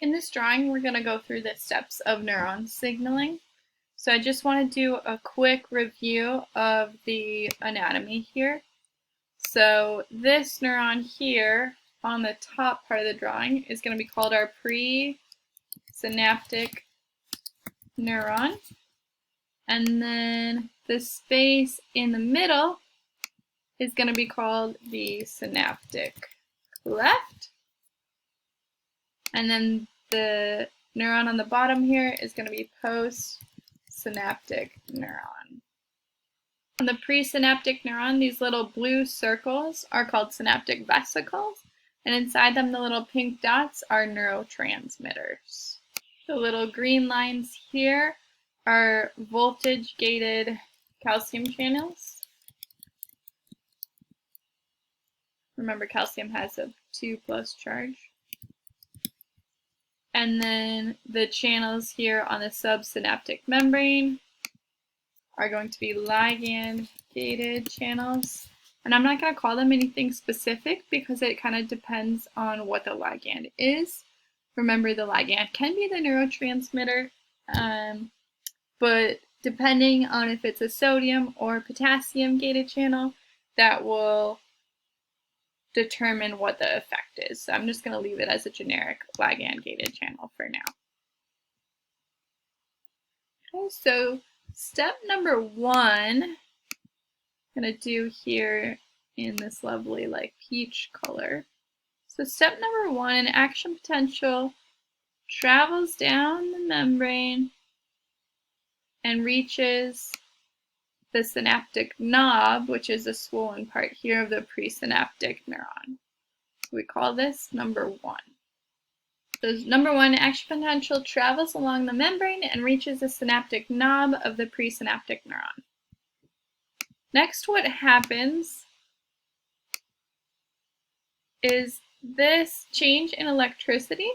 In this drawing, we're going to go through the steps of neuron signaling. So I just want to do a quick review of the anatomy here. So this neuron here on the top part of the drawing is going to be called our presynaptic neuron. And then the space in the middle is going to be called the synaptic cleft. And then the neuron on the bottom here is going to be postsynaptic neuron. On the presynaptic neuron, these little blue circles are called synaptic vesicles, and inside them the little pink dots are neurotransmitters. The little green lines here are voltage-gated calcium channels. Remember, calcium has a 2+ charge. And then the channels here on the subsynaptic membrane are going to be ligand-gated channels. And I'm not going to call them anything specific because it kind of depends on what the ligand is. Remember, the ligand can be the neurotransmitter, but depending on if it's a sodium or potassium-gated channel, that will determine what the effect is. So I'm just going to leave it as a generic ligand-gated channel for now. Okay, so step number 1, I'm going to do here in this lovely like peach color. So step number 1, an action potential travels down the membrane and reaches the synaptic knob, which is the swollen part here of the presynaptic neuron. So we call this number 1. So number 1, action potential travels along the membrane and reaches the synaptic knob of the presynaptic neuron. Next, what happens is this change in electricity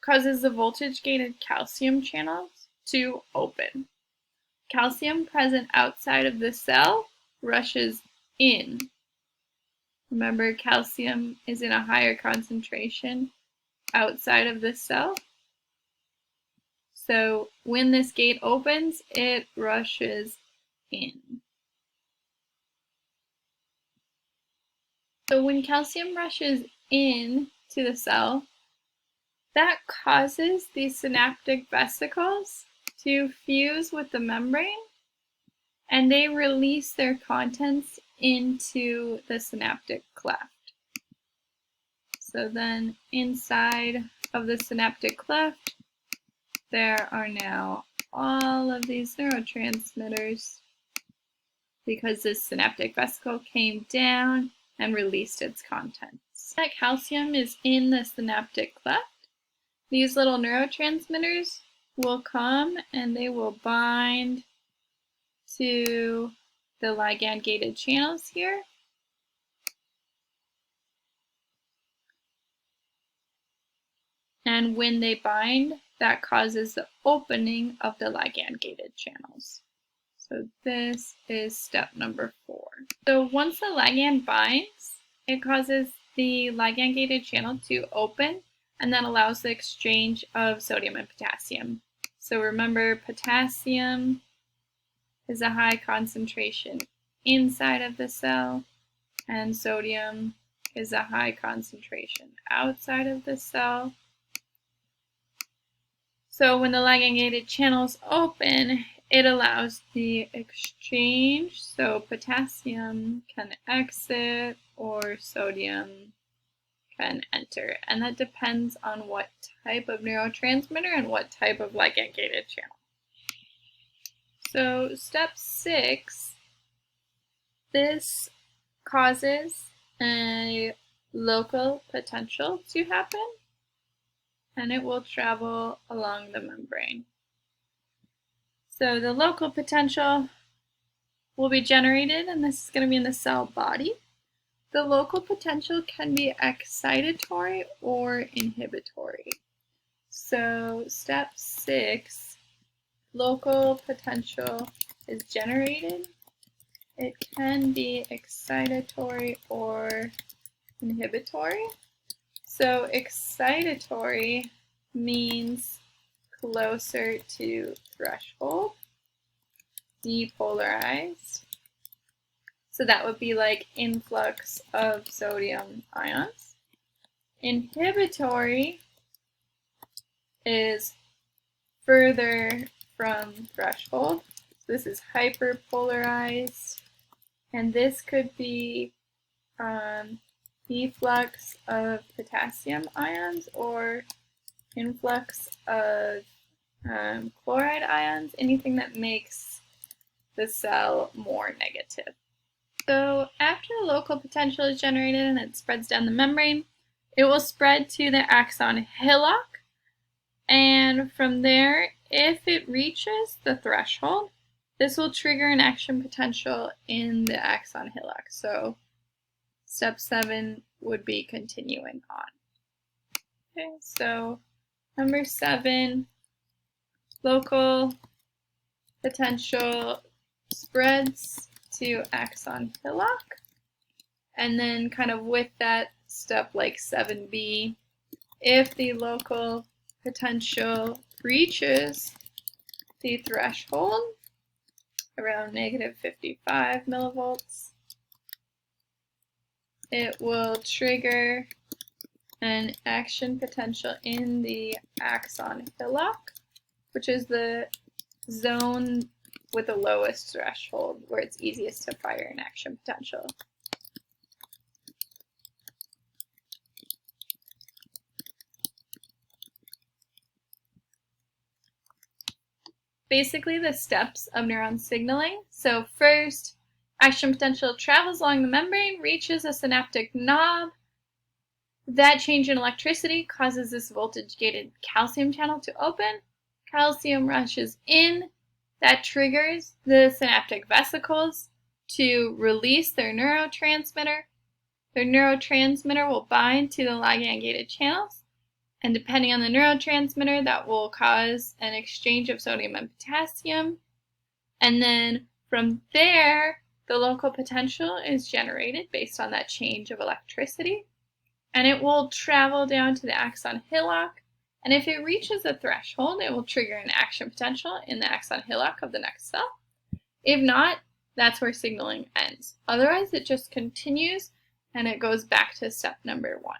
causes the voltage-gated calcium channels to open. Calcium present outside of the cell rushes in. Remember, calcium is in a higher concentration outside of the cell. So when this gate opens, it rushes in. So when calcium rushes in to the cell, that causes these synaptic vesicles to fuse with the membrane, and they release their contents into the synaptic cleft. So then inside of the synaptic cleft, there are now all of these neurotransmitters because this synaptic vesicle came down and released its contents. That calcium is in the synaptic cleft. These little neurotransmitters will come and they will bind to the ligand-gated channels here. And when they bind, that causes the opening of the ligand-gated channels. So this is step number 4. So once the ligand binds, it causes the ligand-gated channel to open, and that allows the exchange of sodium and potassium. So remember, potassium is a high concentration inside of the cell, and sodium is a high concentration outside of the cell. So when the ligand-gated channels open, it allows the exchange, so potassium can exit or sodium can enter, and that depends on what type of neurotransmitter and what type of ligand-gated channel. So step 6, this causes a local potential to happen, and it will travel along the membrane. So the local potential will be generated, and this is going to be in the cell body. The local potential can be excitatory or inhibitory. So step 6, local potential is generated. It can be excitatory or inhibitory. So excitatory means closer to threshold. Depolarized. So that would be like influx of sodium ions. Inhibitory is further from threshold. So this is hyperpolarized. And this could be efflux of potassium ions or influx of chloride ions, anything that makes the cell more negative. So after a local potential is generated and it spreads down the membrane, it will spread to the axon hillock, and from there, if it reaches the threshold, this will trigger an action potential in the axon hillock. So step 7 would be continuing on. Okay, so number 7, local potential spreads to axon hillock, and then kind of with that step like 7b, if the local potential reaches the threshold around -55 millivolts, it will trigger an action potential in the axon hillock, which is the zone with the lowest threshold where it's easiest to fire an action potential. Basically the steps of neuron signaling. So first, action potential travels along the membrane, reaches a synaptic knob. That change in electricity causes this voltage-gated calcium channel to open. Calcium rushes in. That triggers the synaptic vesicles to release their neurotransmitter. Their neurotransmitter will bind to the ligand-gated channels, and depending on the neurotransmitter, that will cause an exchange of sodium and potassium. And then from there, the local potential is generated based on that change of electricity, and it will travel down to the axon hillock. And if it reaches a threshold, it will trigger an action potential in the axon hillock of the next cell. If not, that's where signaling ends. Otherwise, it just continues and it goes back to step number 1.